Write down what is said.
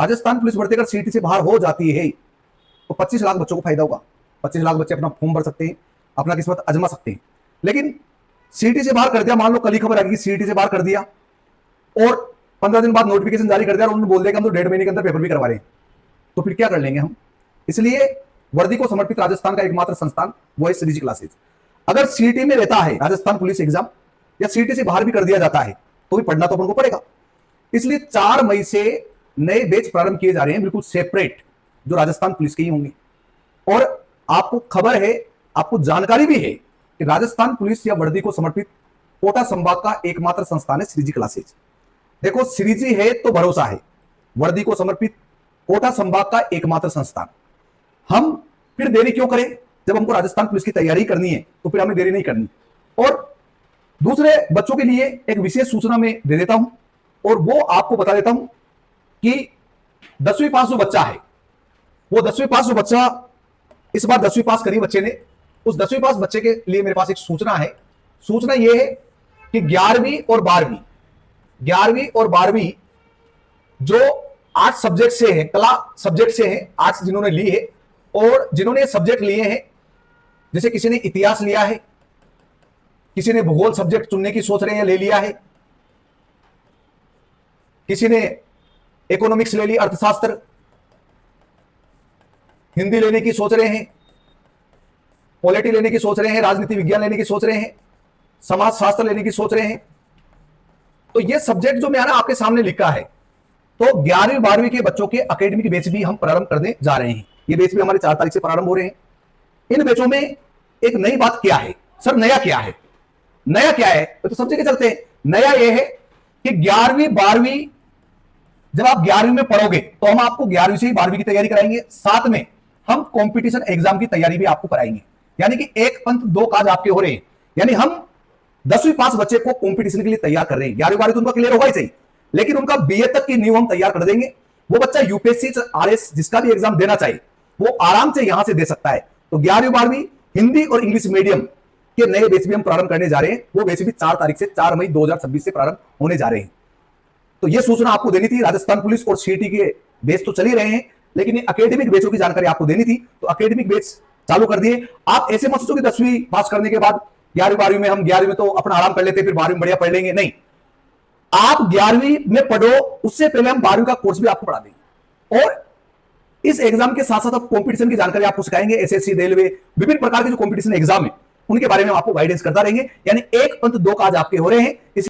Rajasthan police भर्ती अगर सीटी से बाहर हो जाती है तो 25 लाख बच्चों को फायदा होगा। 25 लाख बच्चे अपना फॉर्म भर सकते हैं, अपना किस्मत आजमा सकते हैं। लेकिन सीटी से बाहर कर दिया, मान लो कल ही खबर आ गई सीटी से बाहर कर दिया और 15 दिन बाद नोटिफिकेशन जारी कर दिया और उन्होंने बोल दिया कि हम तो 1.5 महीने के अंदर पेपर भी करवा रहे हैं, तो फिर क्या कर लेंगे हम। इसलिए वर्दी को समर्पित राजस्थान का एकमात्र संस्थान वो है सीरीजी क्लासेज। अगर सीटी में रहता है राजस्थान पुलिस एग्जाम या सीटी से बाहर भी कर दिया जाता है तो भी पढ़ना तो अपन को पड़ेगा। इसलिए 4 मई से नए बैच प्रारंभ किए जा रहे हैं, बिल्कुल सेपरेट, जो राजस्थान पुलिस के ही होंगे। और आपको खबर है, आपको जानकारी भी है कि राजस्थान पुलिस या वर्दी को समर्पित कोटा संभाग का एकमात्र संस्थान है सीरीजी क्लासेज। देखो सीरीजी है तो भरोसा है, वर्दी को समर्पित कोटा संभाग का एकमात्र संस्थान। हम फिर देरी क्यों करें, जब हमको राजस्थान पुलिस की तैयारी करनी है तो फिर हमें देरी नहीं करनी। और दूसरे बच्चों के लिए एक विशेष सूचना मैं दे देता हूं और वो आपको बता देता हूं कि 10वीं पास जो बच्चा है, वो 10वीं पास जो बच्चा इस बार 10वीं पास करी बच्चे ने, उस 10वीं पास बच्चे के लिए मेरे पास एक सूचना है। सूचना यह है कि 11वीं और 12वीं जो आर्ट्स सब्जेक्ट से है, कला सब्जेक्ट से है, आर्ट्स जिन्होंने ली है और जिन्होंने सब्जेक्ट लिए हैं, जैसे किसी ने इतिहास लिया है, किसी ने भूगोल सब्जेक्ट चुनने की सोच रहे हैं, ले लिया है, किसी ने इकोनॉमिक्स ले ली, अर्थशास्त्र, हिंदी लेने की सोच रहे हैं, पॉलिटी लेने की सोच रहे हैं, राजनीति विज्ञान लेने की सोच रहे हैं, समाज शास्त्र लेने की सोच रहे हैं। तो ये सब्जेक्ट जो मैंने आपके सामने लिखा है, तो 11वीं 12वीं के बच्चों के एकेडमिक बैच भी हम प्रारंभ करने जा रहे हैं। ये बैच भी हमारे 4 तारीख से प्रारंभ हो रहे हैं। इन बैचों में एक नई बात क्या है सर, नया क्या है, नया क्या है तो समझे के चलते हैं। नया यह है कि 11वीं 12वीं जब आप 11वीं में पढ़ोगे तो हम आपको 11वीं से ही 12वीं की तैयारी कराएंगे, साथ में हम कंपटीशन एग्जाम की तैयारी भी आपको कराएंगे। यानी कि एक पंथ दो काज आपके हो रहे हैं। यानी हम 10वीं पास बच्चे को कंपटीशन के लिए तैयार कर रहे हैं। 11वीं 12वीं तो उनका क्लियर होगा ही सही, लेकिन उनका बीए तक की नींव हम तैयार कर देंगे। वो बच्चा यूपीएससी आरएस जिसका भी एग्जाम देना चाहिए वो आराम से यहां से दे सकता है। तो 11वीं 12वीं हिंदी और इंग्लिश मीडियम के नए बैच भी हम प्रारंभ करने जा रहे हैं। वो बैच भी 4 तारीख से 4 मई 2026 से प्रारंभ होने जा रहे हैं। तो यह सूचना आपको देनी थी। राजस्थान पुलिस और सीटी के बैच तो चल ही रहे हैं, लेकिन ये एकेडमिक बैचों की जानकारी आपको देनी थी, तो एकेडमिक बैच चालू कर दिए। आप ऐसे मत सोचो कि 10वीं पास करने के बाद 11वीं 12वीं में हम 11वीं में तो अपना आराम कर लेते फिर 12वीं में बढ़िया पढ़ लेंगे, नहीं। आप 11वीं में पढ़ो, उससे पहले हम 12वीं का कोर्स भी आपको पढ़ा देंगे और इस एग्जाम के साथ साथ आप कंपटीशन की जानकारी आपको सिखाएंगे। एसएससी, रेलवे, विभिन्न प्रकार के जो कंपटीशन एग्जाम है उनके बारे में आपको गाइडेंस करता रहेंगे। यानी एक पंथ दो काज आपके हो रहे हैं।